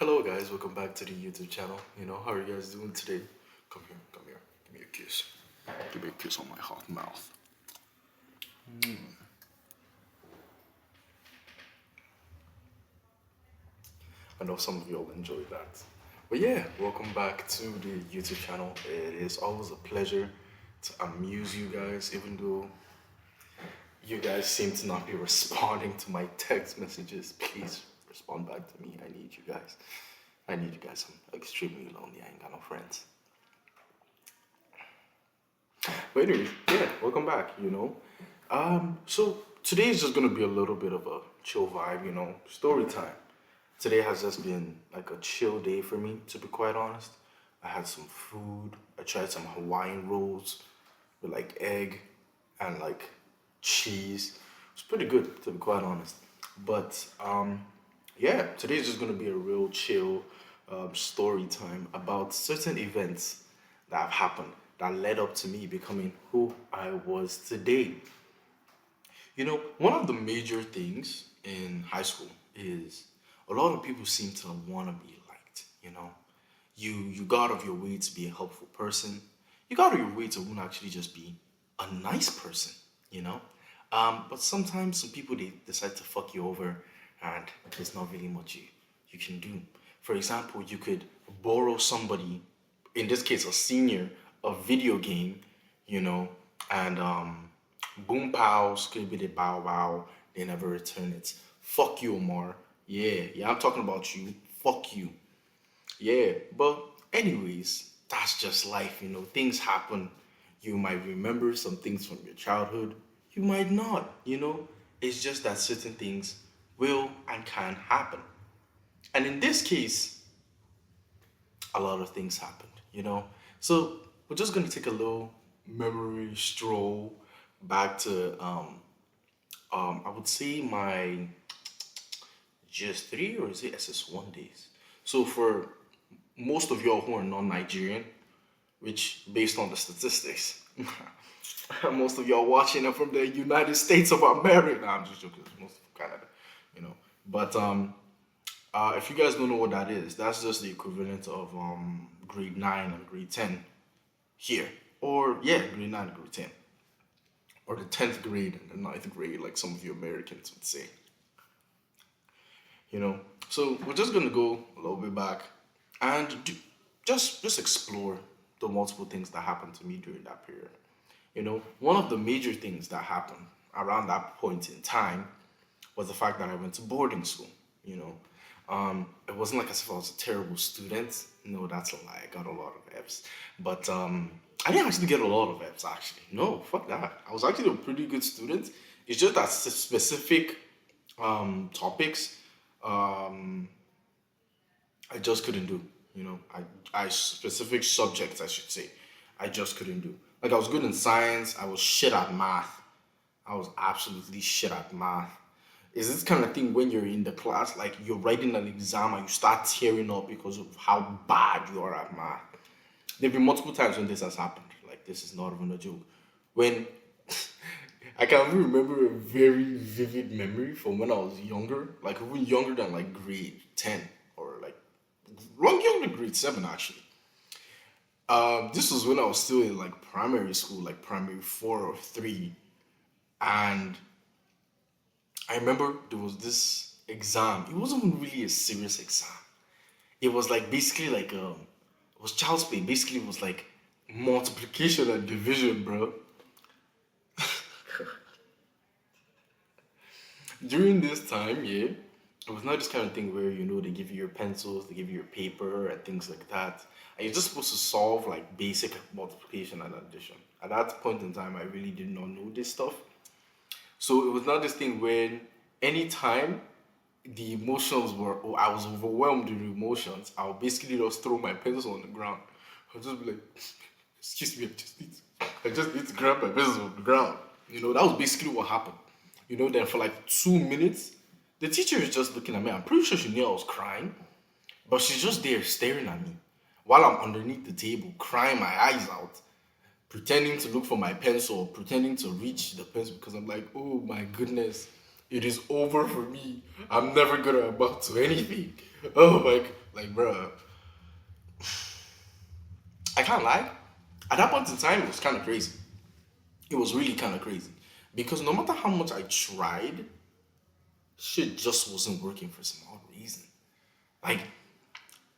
Hello guys, welcome back to the YouTube channel. How are you guys doing today? Come here, come here. Give me a kiss. Give me a kiss on my hot mouth. I know some of you all enjoyed that. But yeah, welcome back to the YouTube channel. It is always a pleasure to amuse you guys, even though you guys seem to not be responding to my text messages. Please respond back to me. I need you guys. I'm extremely lonely. I ain't got no friends. But anyways, yeah, welcome back. So today is just gonna be a little bit of a chill vibe, story time. Today has just been like a chill day for me, to be quite honest. I had some food. I tried some Hawaiian rolls with like egg and like cheese. It's pretty good, to be quite honest. But yeah, today's just gonna be a real chill story time about certain events that have happened that led up to me becoming who I was today. One of the major things in high school is a lot of people seem to want to be liked. You got out of your way to be a helpful person. You got out of your way to want to actually just be a nice person, you know? But sometimes some people they decide to fuck you over and there's not really much you can do. For example, you could borrow somebody, in this case a senior, a video game, you know, and boom pow, skibbity bow wow, they never return it. Fuck you, Omar. Yeah, I'm talking about you. Fuck you. Yeah, but anyways, that's just life. Things happen. You might remember some things from your childhood. You might not. It's just that certain things will and can happen. And in this case, a lot of things happened. So we're just gonna take a little memory stroll back to I would say my GS3 or is it SS1 days. So for most of y'all who are non-Nigerian, which based on the statistics, most of y'all watching are from the United States of America. Nah, I'm just joking. Most of Canada, you know. But if you guys don't know what that is, that's just the equivalent of grade 9 and grade 10 here. Or yeah, grade 9 and grade 10. Or the 10th grade and the ninth grade, like some of you Americans would say. So we're just gonna go a little bit back and just explore the multiple things that happened to me during that period. One of the major things that happened around that point in time was the fact that I went to boarding school. It wasn't like as if I was a terrible student. No, that's a lie. I got a lot of F's, but I didn't actually get a lot of F's. Actually, no, fuck that. I was actually a pretty good student. It's just that specific topics I just couldn't do. I specific subjects I should say I just couldn't do. Like I was good in science. I was shit at math. I was absolutely shit at math. Is this kind of thing when you're in the class, like you're writing an exam and you start tearing up because of how bad you are at math? There've been multiple times when this has happened. Like this is not even a joke. When I can even remember a very vivid memory from when I was younger, like even younger than like grade 10 or like long younger grade 7 actually. This was when I was still in like primary school, like primary 4 or 3. And I remember there was this exam. It wasn't even really a serious exam. It was like basically like it was child's play. Basically it was like multiplication and division, bro. During this time, yeah, it was not this kind of thing where they give you your pencils, they give you your paper and things like that, and you're just supposed to solve like basic multiplication and addition. At that point in time, I really did not know this stuff, so it was not this thing when anytime the emotions were, or I was overwhelmed with emotions, I'll basically just throw my pencil on the ground. I'll just be like, "Excuse me, I just need to grab my pencil on the ground." That was basically what happened. Then for like 2 minutes, the teacher is just looking at me. I'm pretty sure she knew I was crying, but she's just there staring at me while I'm underneath the table, crying my eyes out, pretending to look for my pencil, pretending to reach the pencil because I'm like, oh my goodness, it is over for me. I'm never gonna amount to anything. Oh my, Like, bro, I can't lie. At that point in time, it was kind of crazy. It was really kind of crazy because no matter how much I tried, shit just wasn't working for some odd reason. Like,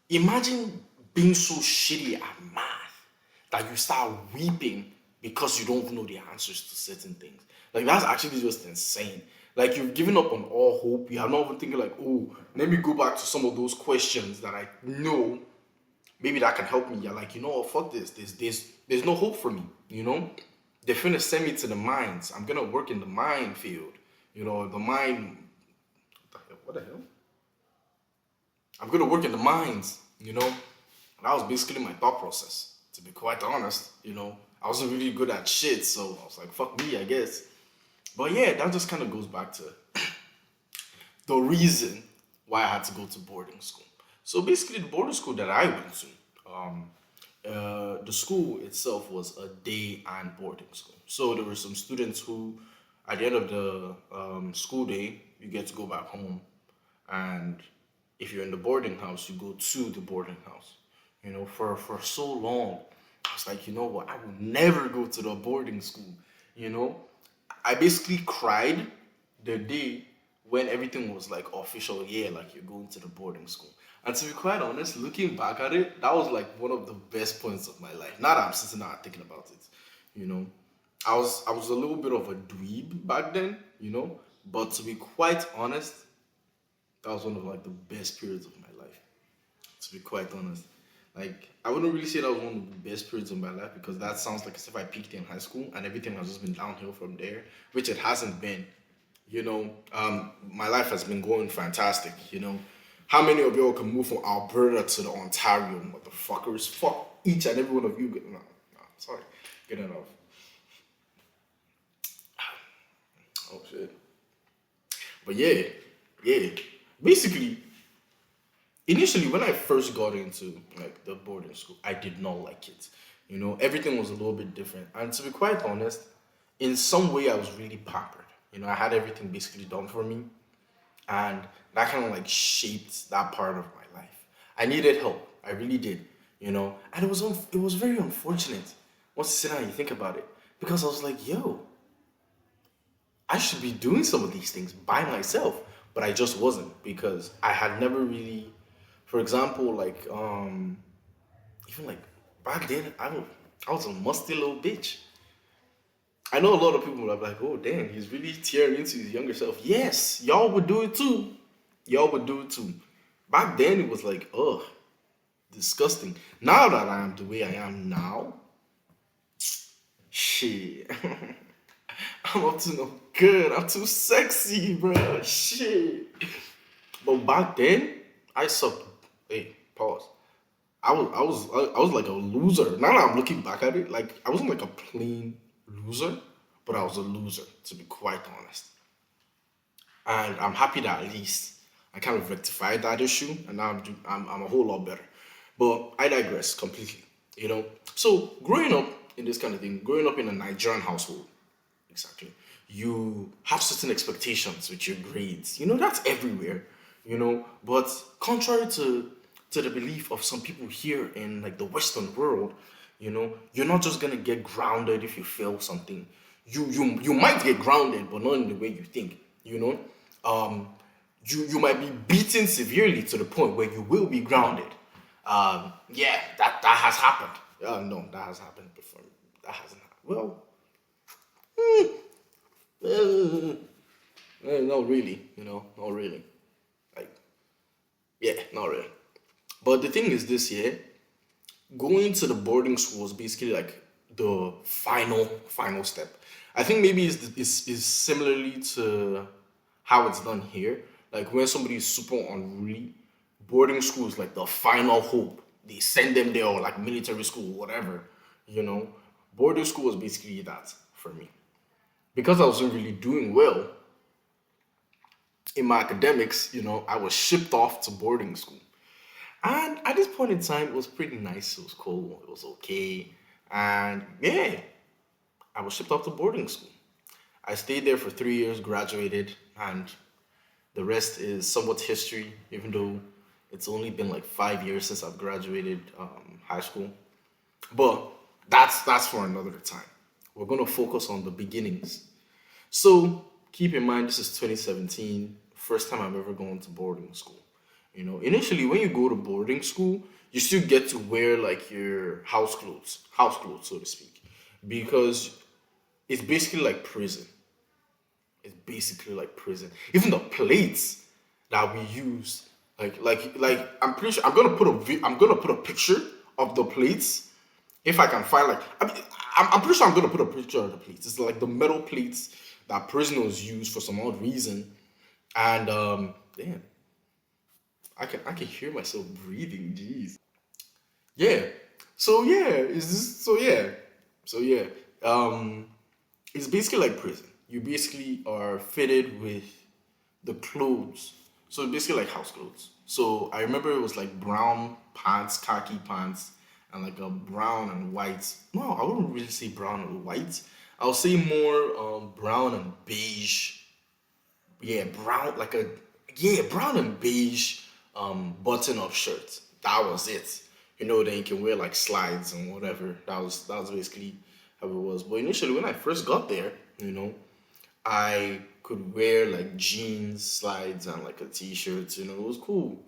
imagine being so shitty at math that you start weeping because you don't know the answers to certain things. Like, that's actually just insane. Like, you've given up on all hope. You are not even thinking like, oh, let me go back to some of those questions that I know maybe that can help me. You're like, you know what, fuck this. There's no hope for me, you know? They're finna send me to the mines. I'm gonna work in the mine field. You know, the mine. What the hell? I'm gonna work in the mines, you know? And that was basically my thought process, to be quite honest, you know. I wasn't really good at shit, so I was like, fuck me, I guess. But yeah, that just kind of goes back to the reason why I had to go to boarding school. So basically, the boarding school that I went to, um, the school itself was a day and boarding school. So there were some students who, at the end of the school day, you get to go back home, and if you're in the boarding house, you go to the boarding house. You know, for so long, I was like, you know what, I will never go to the boarding school. You know, I basically cried the day when everything was like official, yeah, like you're going to the boarding school. And to be quite honest, looking back at it, that was like one of the best points of my life. Now that I'm sitting down thinking about it, you know, I was a little bit of a dweeb back then, you know, but to be quite honest, that was one of like the best periods of my life. To be quite honest, like I wouldn't really say that was one of the best periods of my life because that sounds like as if I peaked in high school and everything has just been downhill from there, which it hasn't been. You know, my life has been going fantastic. You know, how many of y'all can move from Alberta to the Ontario, motherfuckers? Fuck each and every one of you. No, no, sorry, get it off. Oh shit. But yeah, yeah. Basically, initially when I first got into like the boarding school, I did not like it. You know, everything was a little bit different. And to be quite honest, in some way I was really pampered. You know, I had everything basically done for me. And that kind of like shaped that part of my life. I needed help. I really did. You know, and it was very unfortunate once you sit down and you think about it. Because I was like, yo, I should be doing some of these things by myself, but I just wasn't because I had never really, for example, like even like back then, I was a musty little bitch. I know a lot of people are like, oh damn, he's really tearing into his younger self. Yes, y'all would do it too. Y'all would do it too. Back then, it was like, ugh, disgusting. Now that I am the way I am now, shit. I'm up to no good. I'm too sexy, bro. Shit. But back then, I sucked. Hey, pause. I was like a loser. Now that I'm looking back at it, like I wasn't like a plain loser, but I was a loser to be quite honest. And I'm happy that at least I kind of rectified that issue, and now I'm a whole lot better. But I digress completely. You know, so growing up in this kind of thing, growing up in a Nigerian household, exactly. You have certain expectations with your grades. You know, that's everywhere. You know, but contrary to the belief of some people here in like the Western world, you know, you're not just gonna get grounded if you fail something. You might get grounded, but not in the way you think. You know, um, you might be beaten severely to the point where you will be grounded. Yeah, that has happened. No, that has happened before. That hasn't happened. Well, not really, you know, not really. Like, yeah, not really. But the thing is, this year, going to the boarding school was basically like the final step. I think maybe is similarly to how it's done here. Like when somebody is super unruly, boarding school is like the final hope. They send them there or like military school, whatever. You know, boarding school was basically that for me because I wasn't really doing well in my academics. You know, I was shipped off to boarding school. And at this point in time, it was pretty nice. It was cool. It was okay. And yeah, I was shipped off to boarding school. I stayed there for 3 years, graduated, and the rest is somewhat history, even though It's only been like 5 years since I've graduated high school. But that's for another time. We're gonna focus on the beginnings. So keep in mind this is 2017, first time I've ever gone to boarding school. Initially when you go to boarding school, you still get to wear like your house clothes, so to speak, because it's basically like prison. It's basically like prison. Even the plates that we use, like I'm pretty sure I'm gonna put a picture of the plates if I can find like I'm pretty sure I'm gonna put a picture of the plates. It's like the metal plates that prisoners use for some odd reason, and damn, I can hear myself breathing. Jeez. Yeah. So yeah, is this so yeah. So yeah. Um it's basically like prison. You basically are fitted with the clothes. So basically like house clothes. So I remember it was like brown pants, khaki pants, and like a brown and white. No, I wouldn't really say brown and white. I'll say more brown and beige. Yeah, brown and beige button up shirt. That was it. Then you can wear like slides and whatever. That was basically how it was. But initially when I first got there, I could wear like jeans, slides, and like a t-shirt. It was cool,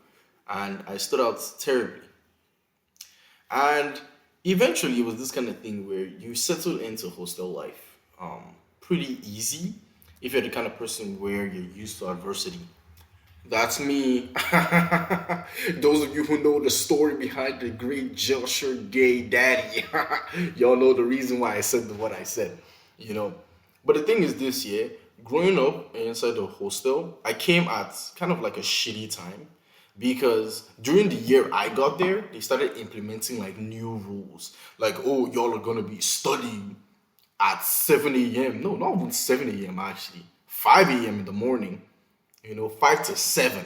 and I stood out terribly. And eventually, it was this kind of thing where you settle into hostel life, pretty easy if you're the kind of person where you're used to adversity. That's me. Those of you who know the story behind the great Joshua Gay Daddy, y'all know the reason why I said what I said, you know. But the thing is, this year, growing up inside the hostel, I came at kind of like a shitty time because during the year I got there, they started implementing like new rules. Like, oh, y'all are gonna be studying at 7 a.m. No, not even 7 a.m. actually. 5 a.m. in the morning, 5 to 7,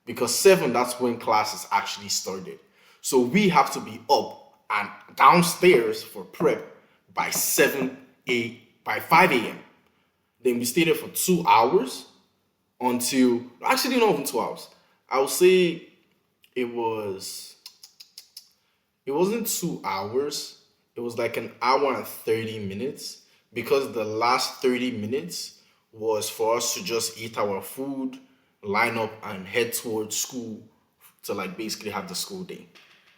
because 7, that's when classes actually started. So we have to be up and downstairs for prep by 5 a.m. Then we stayed there for 2 hours until, actually not even 2 hours. I would say it was it wasn't 2 hours. It was like an hour and 30 minutes, because the last 30 minutes was for us to just eat our food, line up, and head towards school to like basically have the school day.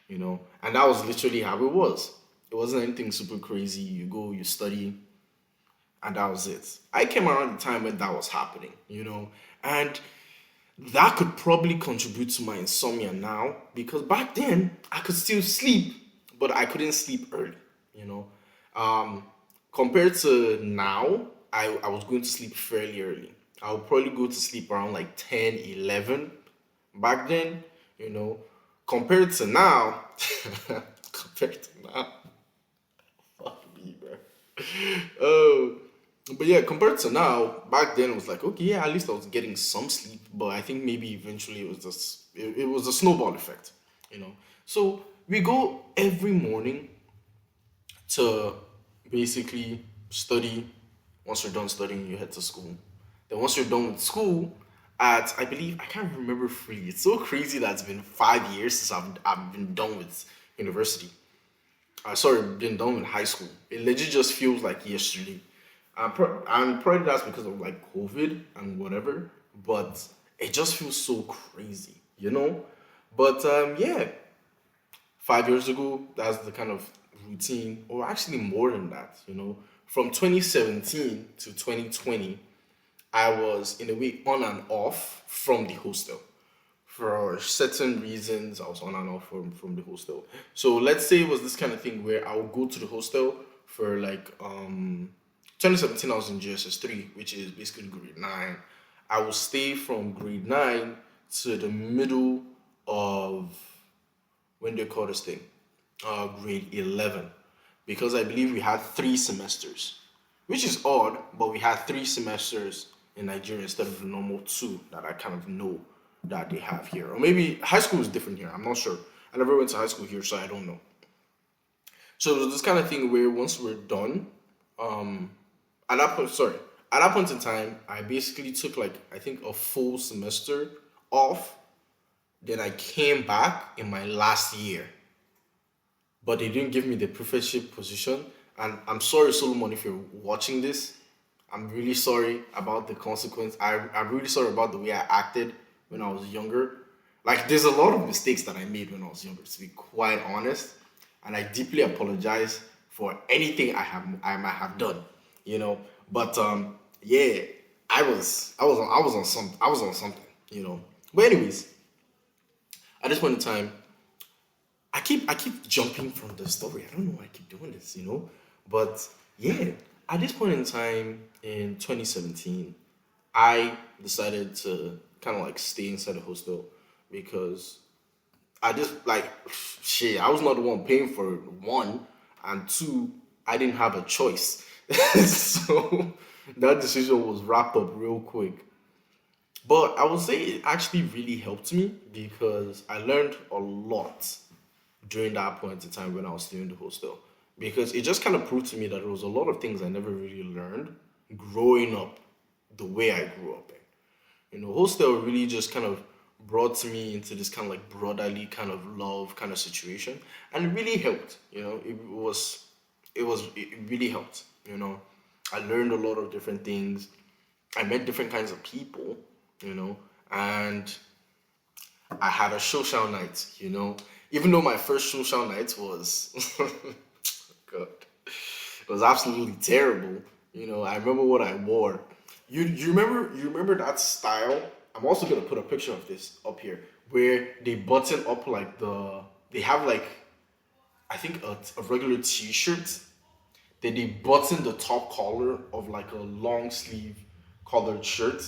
And that was literally how it was. It wasn't anything super crazy. You go, you study, and that was it. I came around the time when that was happening. And that could probably contribute to my insomnia now, because back then I could still sleep, but I couldn't sleep early, you know. Um, Compared to now, I was going to sleep fairly early. I would probably go to sleep around like 10, 11 back then, you know. Compared to now, compared to now, fuck me, bro. Oh, but yeah, compared to now, back then it was like, okay, yeah, at least I was getting some sleep. But I think maybe eventually it was a snowball effect, you know. So we go every morning to basically study. Once you're done studying, you head to school. Then once you're done with school, at I believe I can't remember fully. It's so crazy that it's been 5 years since I've been done with university. Sorry, been done with high school. It legit just feels like yesterday. I'm probably that's because of like COVID and whatever, but it just feels so crazy. But yeah, 5 years ago, that's the kind of routine, or actually more than that. From 2017 to 2020, I was in a way on and off from the hostel. For certain reasons, I was on and off from the hostel. So let's say it was this kind of thing where I would go to the hostel for like 2017 I was in GSS 3, which is basically grade 9. I would stay from grade 9 to the middle of, when they call this thing, grade 11, because I believe we had 3 semesters, which is odd, but we had 3 semesters in Nigeria instead of the normal 2 that I kind of know that they have here. Or maybe high school is different here. I'm not sure. I never went to high school here, so I don't know. So it was this kind of thing where once we're done, um, at that point in time, I basically took like I think a full semester off, Then I came back in my last year, but they didn't give me the prefectship position. And I'm sorry, Solomon, if you're watching this. I'm really sorry about the consequence. I'm really sorry about the way I acted when I was younger. Like, there's a lot of mistakes that I made when I was younger, to be quite honest. And I deeply apologize for anything I might have done, you know. But yeah, I was on something, you know. But anyways, at this point in time, I keep jumping from the story. I don't know why I keep doing this, you know. But yeah, at this point in time in 2017, I decided to kind of like stay inside the hostel because I just like shit. I was not the one paying for it, one, and two, I didn't have a choice. So that decision was wrapped up real quick. But I would say it actually really helped me because I learned a lot during that point in time when I was still in the hostel. Because it just kind of proved to me that there was a lot of things I never really learned growing up the way I grew up in. You know, hostel really just kind of brought me into this kind of like brotherly kind of love kind of situation. And it really helped, you know, it really helped, you know. I learned a lot of different things. I met different kinds of people, you know, and I had a social night, you know. Even though my first social night was, God, it was absolutely terrible. You know, I remember what I wore. You remember that style? I'm also gonna put a picture of this up here where they button up like they have like I think a regular T-shirt. Then they button the top collar of like a long sleeve collared shirt.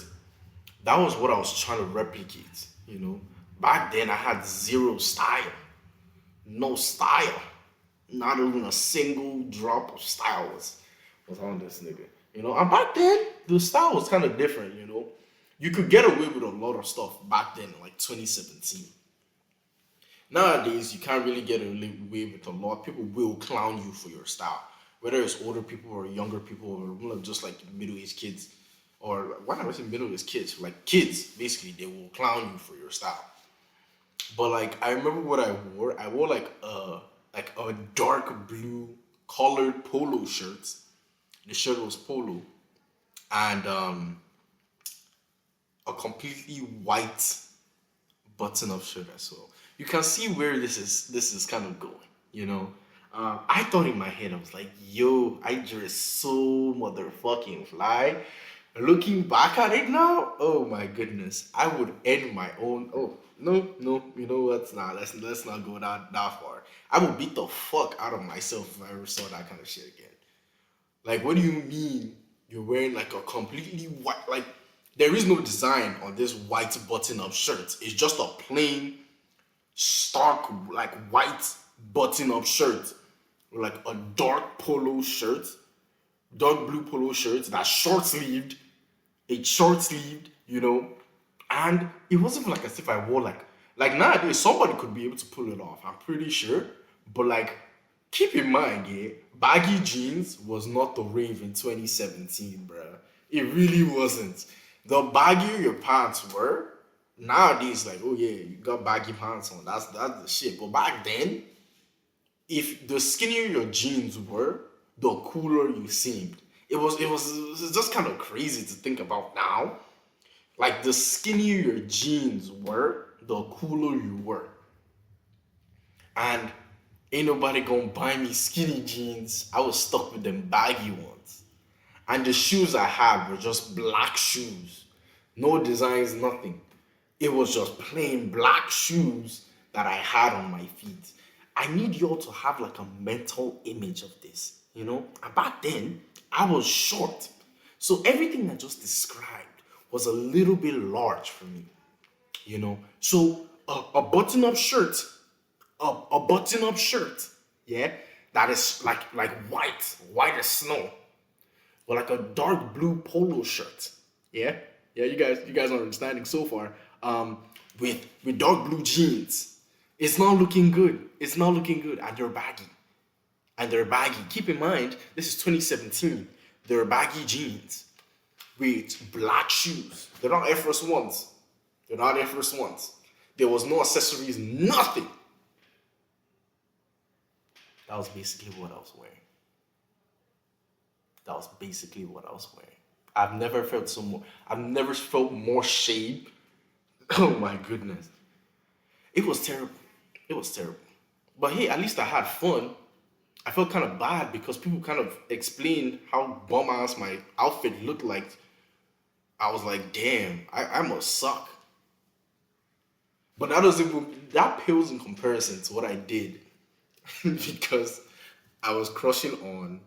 That was what I was trying to replicate, you know. Back then I had zero style. No style. Not even a single drop of style was on this nigga. You know, and back then the style was kind of different, you know. You could get away with a lot of stuff back then, like 2017. Nowadays, you can't really get away with a lot. People will clown you for your style, whether it's older people or younger people or just like middle-aged kids, or why not say middle-aged kids? Like kids, basically, they will clown you for your style. But like, I remember what I wore. I wore like a dark blue colored polo shirt. The shirt was polo, and a completely white button-up shirt as well. You can see where this is kind of going. You know, I thought in my head I was like, "Yo, I dress so motherfucking fly." Looking back at it now, oh my goodness, I would end my own. Oh no, no, you know what? Nah, let's not go that far. I would beat the fuck out of myself if I ever saw that kind of shit again. Like, what do you mean you're wearing like a completely white? Like, there is no design on this white button-up shirt. It's just a plain, stark, like white button-up shirt, with like a dark polo shirt, dark blue polo shirt that's short-sleeved. It's short-sleeved, you know, and it wasn't like as if I wore like nowadays somebody could be able to pull it off. I'm pretty sure, but like keep in mind, yeah, baggy jeans was not the rave in 2017, bruh. It really wasn't. The baggier your pants were, nowadays, like, oh yeah, you got baggy pants on. That's the shit. But back then, if the skinnier your jeans were, the cooler you seemed. It was just kind of crazy to think about now. Like the skinnier your jeans were, the cooler you were. And ain't nobody gonna buy me skinny jeans. I was stuck with them baggy ones. And the shoes I had were just black shoes. No designs, nothing. It was just plain black shoes that I had on my feet. I need y'all to have like a mental image of this, you know? And back then, I was short. So everything I just described was a little bit large for me, you know? So a button-up shirt, a button-up shirt, yeah, that is like white as snow, or like a dark blue polo shirt. Yeah, yeah, you guys are understanding so far. With dark blue jeans, it's not looking good. It's not looking good, and they're baggy. And they're baggy. Keep in mind, this is 2017. They're baggy jeans with black shoes. They're not Air Force Ones. They're not Air Force Ones. There was no accessories, nothing. That was basically what I was wearing. That was basically what I was wearing. I've never felt more shame. Oh my goodness. It was terrible. It was terrible. But hey, at least I had fun. I felt kind of bad because people kind of explained how bum ass my outfit looked like. I was like, damn, I must suck. But that pales in comparison to what I did because I was crushing on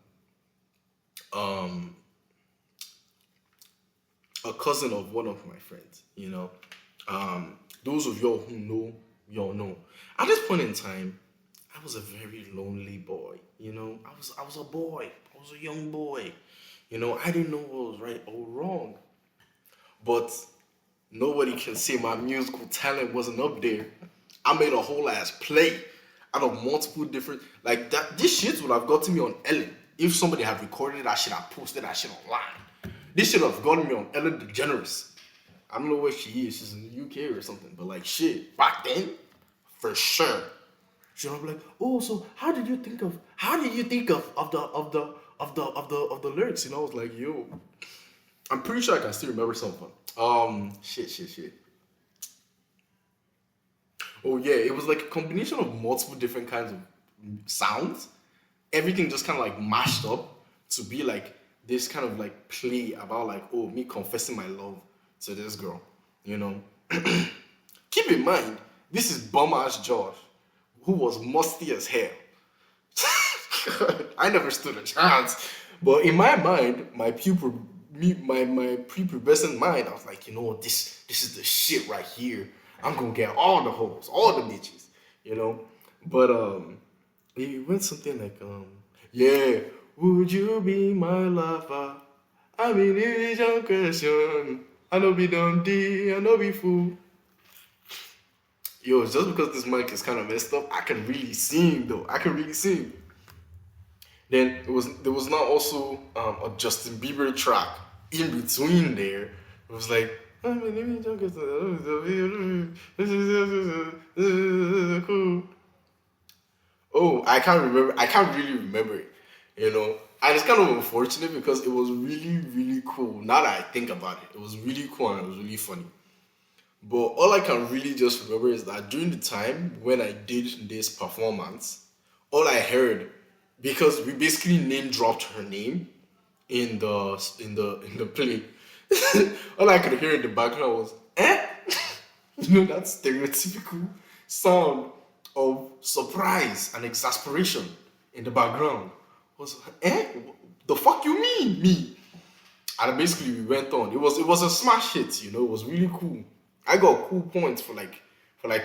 um a cousin of one of my friends, you know. Those of y'all who know, y'all know. At this point in time, I was a very lonely boy, you know. I was a boy. I was a young boy. You know, I didn't know what was right or wrong. But nobody can say my musical talent wasn't up there. I made a whole ass play out of multiple different like that. This shit would have gotten me on Ellen if somebody had recorded that shit and posted that shit online. This should have gotten me on Ellen DeGeneres. I don't know where she is. She's in the UK or something. But like shit, back then, for sure. She'll be like, oh, so how did you think of the lyrics? You know, I was like, yo, I'm pretty sure I can still remember some of them. Shit. Oh yeah, it was like a combination of multiple different kinds of sounds. Everything just kind of like mashed up to be like this kind of like play about like, oh, me confessing my love to this girl, you know. Keep in mind, this is bum ass Josh, who was musty as hell. I never stood a chance. But in my mind, my prepubescent mind, I was like, you know, this is the shit right here. I'm gonna get all the hoes, all the bitches, you know. But it went something like yeah, would you be my lover? I mean, it is your question. I know be dundee, I know be fool. Yo, just because this mic is kind of messed up, I can really sing though. I can really sing. Then there was now also a Justin Bieber track in between there. It was like oh, I can't remember. I can't really remember it. You know, and it's kind of unfortunate because it was really, really cool. Now that I think about it, it was really cool and it was really funny. But all I can really just remember is that during the time when I did this performance, all I heard, because we basically name dropped her name in the play, all I could hear in the background was eh? You know that stereotypical sound of surprise and exasperation in the background. I was like, eh? The fuck you mean me? And basically we went on. It was a smash hit, you know, it was really cool. I got cool points for like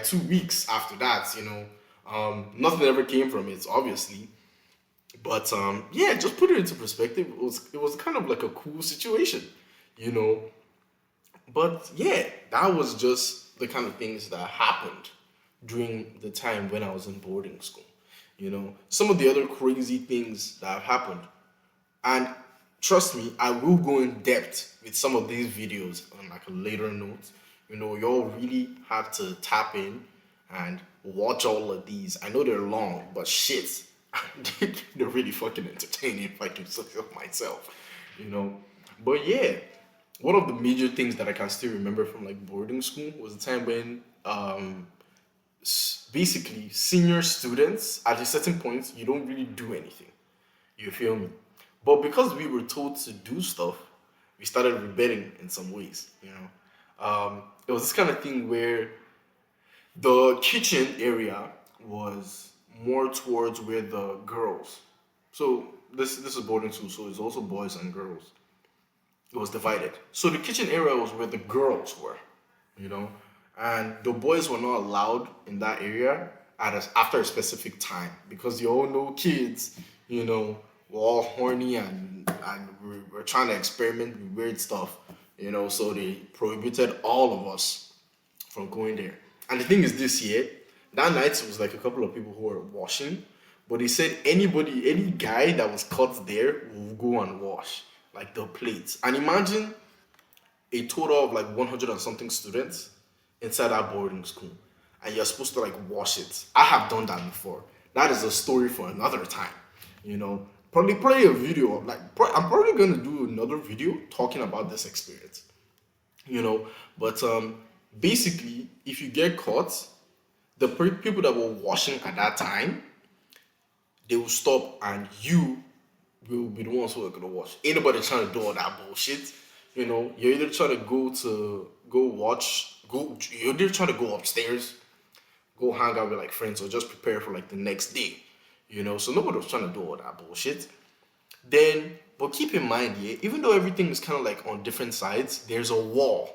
2 weeks after that, you know. Nothing ever came from it, obviously. But yeah, just put it into perspective. It was kind of like a cool situation, you know. But yeah, that was just the kind of things that happened during the time when I was in boarding school. You know, some of the other crazy things that have happened. And trust me, I will go in depth with some of these videos on like a later note. You know, y'all really have to tap in and watch all of these. I know they're long, but shit, they're really fucking entertaining if I do so myself. You know, but yeah, one of the major things that I can still remember from like boarding school was the time when basically senior students at a certain point you don't really do anything. You feel me? But because we were told to do stuff, we started rebelling in some ways. You know, it was this kind of thing where the kitchen area was more towards where the girls. So this is boarding school, so it's also boys and girls. It was divided. So the kitchen area was where the girls were, you know, and the boys were not allowed in that area after a specific time because you all know kids, you know, were all horny and we're trying to experiment with weird stuff, you know, so they prohibited all of us from going there. And the thing is, this year, that night it was like a couple of people who were washing, but they said any guy that was caught there will go and wash like the plates. And imagine a total of like 100 and something students inside that boarding school. and you're supposed to like wash it. I have done that before. That is a story for another time. You know, probably a video of like I'm probably gonna do another video talking about this experience. You know, but basically, if you get caught, the people that were washing at that time, they will stop, and you will be the ones who are gonna watch. Anybody trying to do all that bullshit, you know, you're either trying to go watch, you're either trying to go upstairs, go hang out with like friends, or just prepare for like the next day, you know. So nobody was trying to do all that bullshit. Then, but keep in mind, yeah, even though everything is kind of like on different sides, there's a wall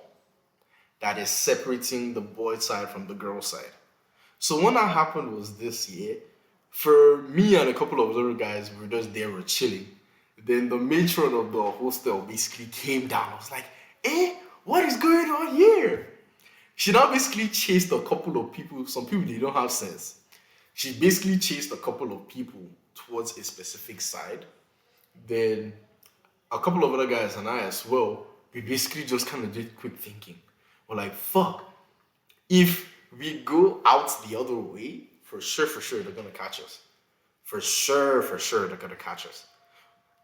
that is separating the boy side from the girl side. So when that happened was this year, for me and a couple of other guys, we were just there, we're chilling. Then the matron of the hostel basically came down. I was like, what is going on here? She now basically chased a couple of people. Some people, they don't have sense. She basically chased a couple of people towards a specific side. Then a couple of other guys and I as well, we basically just kind of did quick thinking. We're like, fuck, if we go out the other way, for sure, they're gonna catch us. For sure, they're gonna catch us.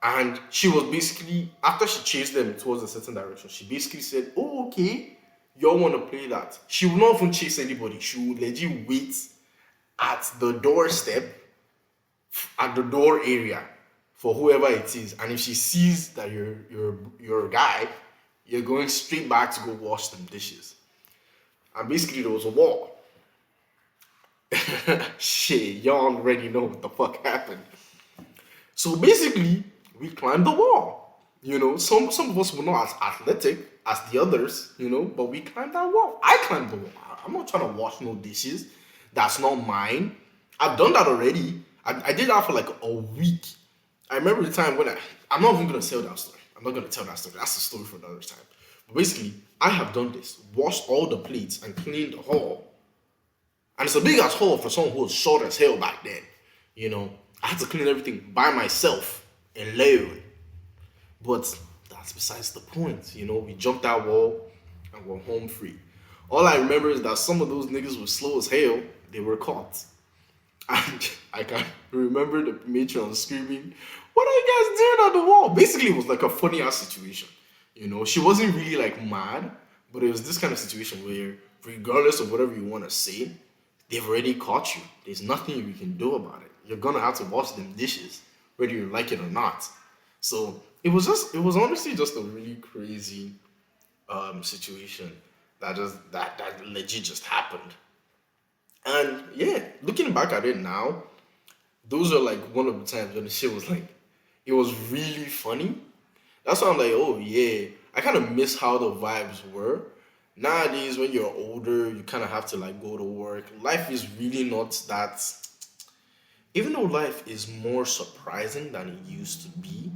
And she was basically, after she chased them towards a certain direction, she basically said, oh, okay, y'all want to play that. She will not even chase anybody. She will legit wait at the doorstep, at the door area for whoever it is. And if she sees that you're a guy, you're going straight back to go wash them dishes. And basically there was a wall. Shit, y'all already know what the fuck happened. So basically, we climbed the wall. You know, some of us were not as athletic as the others, you know, but we climbed that wall. I climbed the wall. I'm not trying to wash no dishes. That's not mine. I've done that already. I did that for like a week. I remember the time when I'm not even gonna tell that story. I'm not gonna tell that story. That's a story for another time. But basically, I have done this, washed all the plates and cleaned the hall. And it's a big ass hall for someone who was short as hell back then. You know, I had to clean everything by myself alone. But that's besides the point. You know, we jumped that wall and we're home free. All I remember is that some of those niggas were slow as hell. They were caught. And I can remember the matron screaming, what are you guys doing on the wall? Basically, it was like a funny ass situation. You know, she wasn't really like mad, but it was this kind of situation where, regardless of whatever you want to say, they've already caught you. There's nothing you can do about it. You're gonna have to wash them dishes, whether you like it or not. So it was honestly just a really crazy situation that legit just happened. And yeah, looking back at it now, those are like one of the times when the shit was like, it was really funny. That's why I'm like, oh yeah, I kind of miss how the vibes were. Nowadays, when you're older, you kind of have to like go to work. Life is really not that. Even though life is more surprising than it used to be,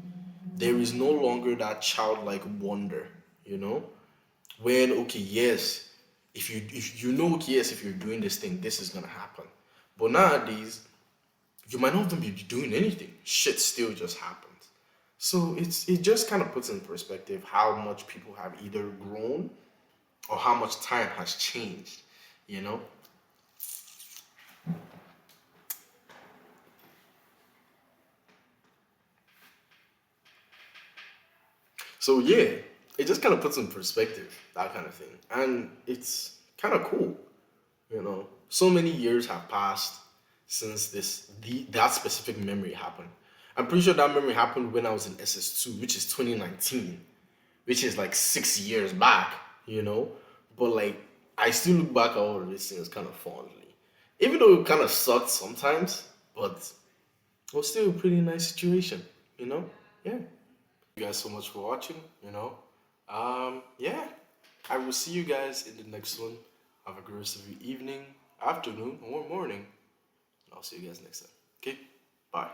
there is no longer that childlike wonder. You know, when okay, yes, if you know, okay, yes, if you're doing this thing, this is gonna happen. But nowadays, you might not even be doing anything. Shit still just happens. So it just kind of puts in perspective how much people have either grown or how much time has changed, you know? So yeah, it just kind of puts in perspective, that kind of thing. And it's kind of cool, you know? So many years have passed since that specific memory happened. I'm pretty sure that memory happened when I was in SS2, which is 2019, which is like 6 years back, you know? But like, I still look back at all of these things kind of fondly. Even though it kind of sucked sometimes, but it was still a pretty nice situation, you know? Yeah. You guys so much for watching, you know? Yeah. I will see you guys in the next one. Have a great rest of your evening, afternoon, or morning. I'll see you guys next time. Okay? Bye.